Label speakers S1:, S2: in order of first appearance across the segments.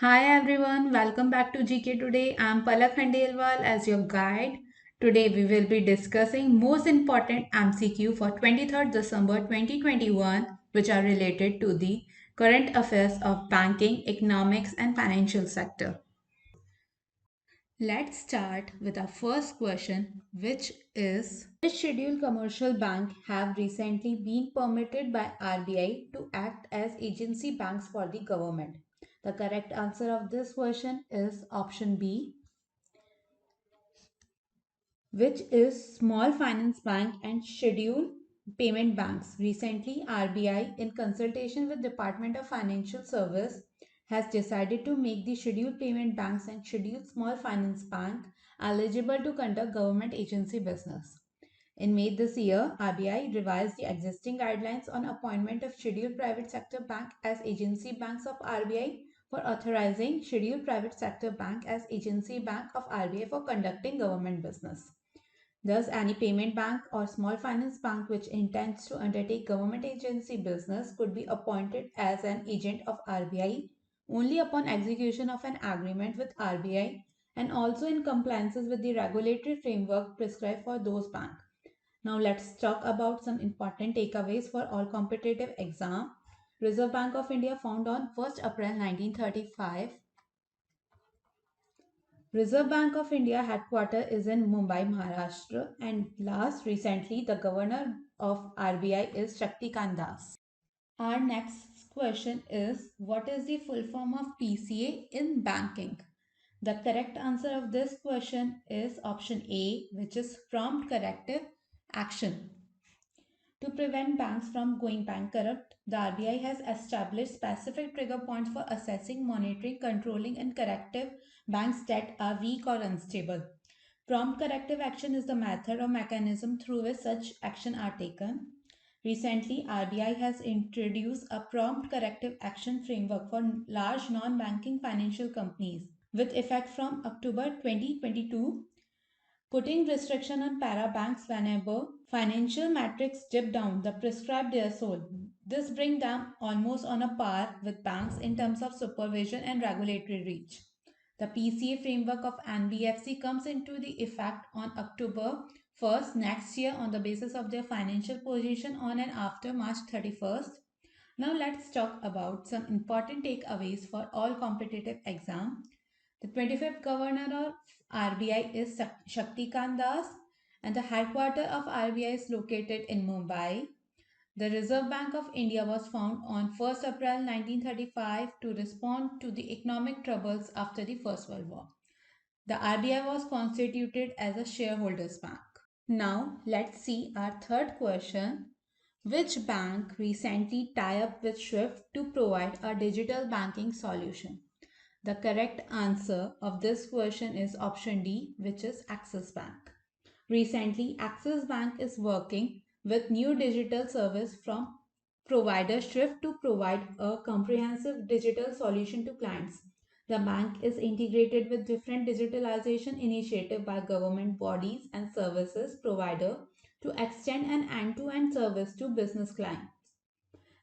S1: Hi everyone, welcome back to GK Today. I'm Palak Khandelwal as your guide. Today we will be discussing most important MCQ for 23rd December 2021 which are related to the current affairs of banking, economics and financial sector. Let's start with our first question, which is which scheduled commercial bank have recently been permitted by RBI to act as agency banks for the government? The correct answer of this question is option B, which is small finance bank and scheduled payment banks. Recently, RBI, in consultation with Department of Financial Service, has decided to make the scheduled payment banks and scheduled small finance bank eligible to conduct government agency business. In May this year, RBI revised the existing guidelines on appointment of scheduled private sector bank as agency banks of RBI for authorizing scheduled private sector bank as agency bank of RBI for conducting government business. Thus, any payment bank or small finance bank which intends to undertake government agency business could be appointed as an agent of RBI only upon execution of an agreement with RBI and also in compliances with the regulatory framework prescribed for those banks. Now let's talk about some important takeaways for all competitive exam. Reserve Bank of India found on 1st April 1935. Reserve Bank of India headquarter is in Mumbai, Maharashtra, and last recently the governor of RBI is Shaktikant Das. Our next question is, what is the full form of PCA in banking? The correct answer of this question is option A, which is prompt corrective action. To prevent banks from going bankrupt, the RBI has established specific trigger points for assessing, monitoring, controlling, and corrective banks that are weak or unstable. Prompt corrective action is the method or mechanism through which such action are taken. Recently, RBI has introduced a prompt corrective action framework for large non-banking financial companies with effect from October 2022, putting restriction on para banks whenever financial metrics dip down the prescribed threshold. This brings them almost on a par with banks in terms of supervision and regulatory reach. The PCA framework of NBFC comes into the effect on October 1st next year on the basis of their financial position on and after March 31st. Now let's talk about some important takeaways for all competitive exam. The 25th governor of RBI is Shaktikant Das and the headquarters of RBI is located in Mumbai. The Reserve Bank of India was founded on 1st April 1935 to respond to the economic troubles after the First World War. The RBI was constituted as a shareholders bank. Now let's see our third question. Which bank recently tied up with SWIFT to provide a digital banking solution? The correct answer of this question is option D, which is Axis Bank. Recently, Axis Bank is working with new digital service from provider Swift to provide a comprehensive digital solution to clients. The bank is integrated with different digitalization initiatives by government bodies and services provider to extend an end-to-end service to business clients.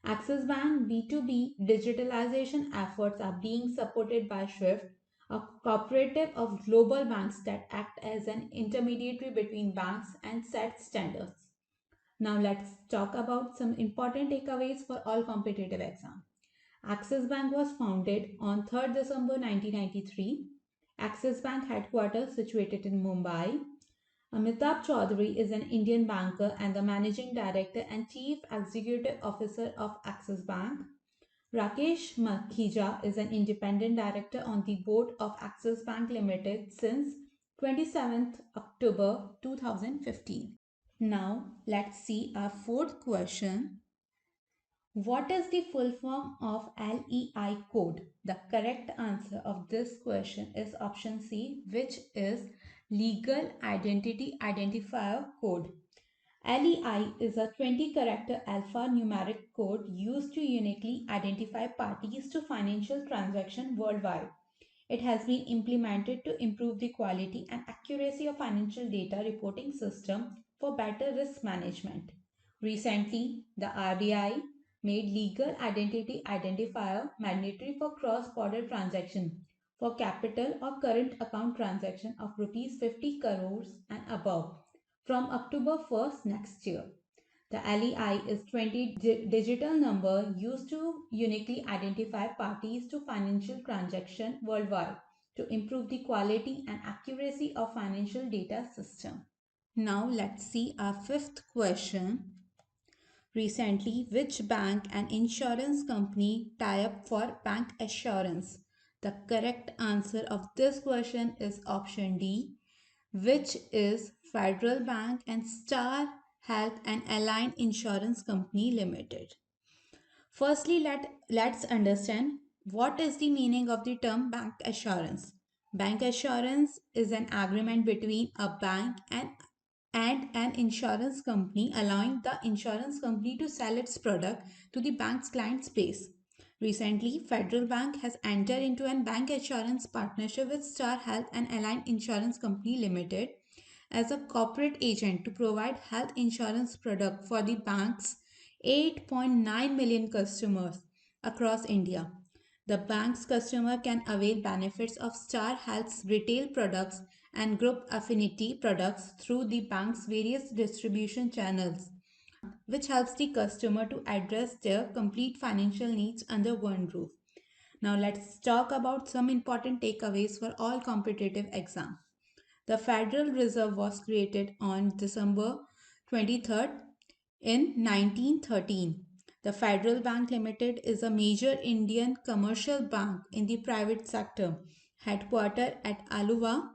S1: Axis Bank B2B digitalization efforts are being supported by SWIFT, a cooperative of global banks that act as an intermediary between banks and set standards. Now let's talk about some important takeaways for all competitive exams. Axis Bank was founded on 3rd December 1993. Axis Bank headquarters situated in Mumbai. Amitabh Chaudhary is an Indian banker and the Managing Director and Chief Executive Officer of Axis Bank. Rakesh Makhija is an independent director on the board of Axis Bank Limited since 27th October 2015. Now let's see our fourth question. What is the full form of LEI code? The correct answer of this question is option C, which is Legal Identity Identifier Code. LEI is a 20-character alphanumeric code used to uniquely identify parties to financial transactions worldwide. It has been implemented to improve the quality and accuracy of financial data reporting system for better risk management. Recently, the RBI made legal identity identifier mandatory for cross-border transaction for capital or current account transaction of rupees 50 crores and above from October 1st next year. The LEI is 20 digital number used to uniquely identify parties to financial transaction worldwide to improve the quality and accuracy of financial data system. Now let's see our fifth question. Recently, which bank and insurance company tie up for bank assurance? The correct answer of this question is option D, which is Federal Bank and Star Health and Allied Insurance Company Limited. Firstly, let's understand what is the meaning of the term bank assurance. Bank assurance is an agreement between a bank and an insurance company allowing the insurance company to sell its product to the bank's client base. Recently, Federal Bank has entered into an bank assurance partnership with Star Health and Allied Insurance Company Limited as a corporate agent to provide health insurance product for the bank's 8.9 million customers across India. The bank's customer can avail benefits of Star Health's retail products and group affinity products through the bank's various distribution channels, which helps the customer to address their complete financial needs under one roof. Now let's talk about some important takeaways for all competitive exams. The Federal Reserve was created on December 23rd in 1913. The Federal Bank Limited is a major Indian commercial bank in the private sector, headquartered at Aluva,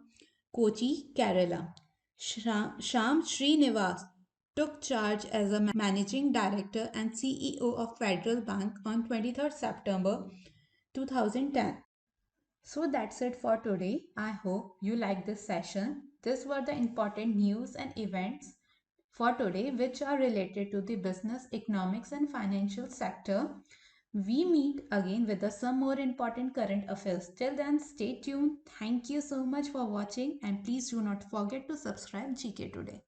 S1: Kochi, Kerala. Sham Srinivas took charge as a managing director and CEO of Federal Bank on 23rd September 2010. So that's it for today. I hope you liked this session. These were the important news and events for today which are related to the business, economics and financial sector. We meet again with some more important current affairs. Till then, stay tuned. Thank you so much for watching and please do not forget to subscribe GK Today.